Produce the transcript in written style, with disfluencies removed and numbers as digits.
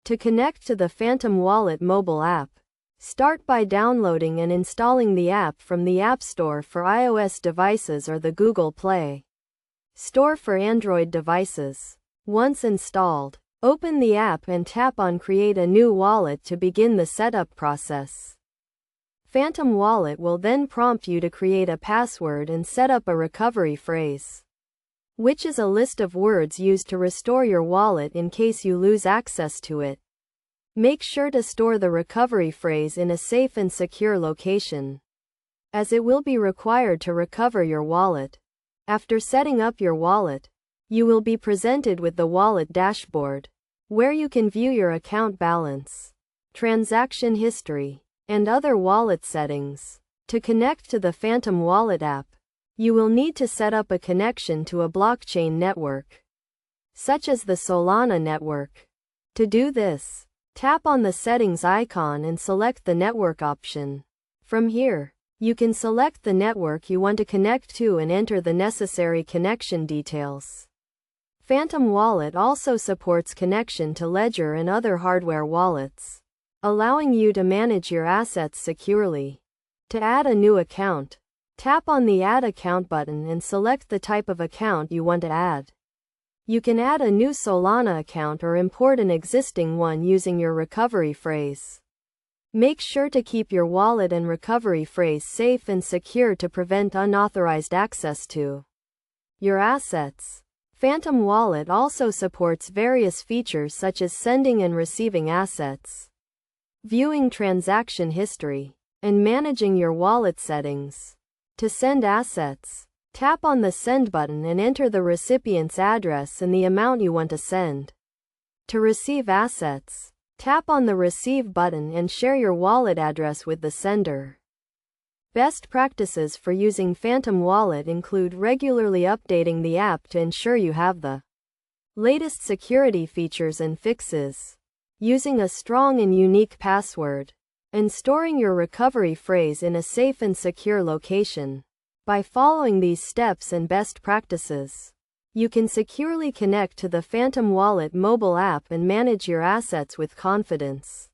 To connect to the Phantom Wallet mobile app, start by downloading and installing the app from the App Store for iOS devices or the Google Play Store for Android devices. Once installed, open the app and tap on Create a new wallet to begin the setup process. Phantom Wallet will then prompt you to create a password and set up a recovery phrase, which is a list of words used to restore your wallet in case you lose access to it. Make sure to store the recovery phrase in a safe and secure location, as it will be required to recover your wallet. After setting up your wallet, you will be presented with the wallet dashboard, where you can view your account balance, transaction history, and other wallet settings. To connect to the Phantom Wallet app, you will need to set up a connection to a blockchain network, such as the Solana network. To do this, tap on the settings icon and select the network option. From here, you can select the network you want to connect to and enter the necessary connection details. Phantom Wallet also supports connection to Ledger and other hardware wallets, allowing you to manage your assets securely. To add a new account, tap on the Add Account button and select the type of account you want to add. You can add a new Solana account or import an existing one using your recovery phrase. Make sure to keep your wallet and recovery phrase safe and secure to prevent unauthorized access to your assets. Phantom Wallet also supports various features such as sending and receiving assets, viewing transaction history, and managing your wallet settings. To send assets, tap on the Send button and enter the recipient's address and the amount you want to send. To receive assets, tap on the Receive button and share your wallet address with the sender. Best practices for using Phantom Wallet include regularly updating the app to ensure you have the latest security features and fixes, using a strong and unique password, and storing your recovery phrase in a safe and secure location. By following these steps and best practices, you can securely connect to the Phantom Wallet mobile app and manage your assets with confidence.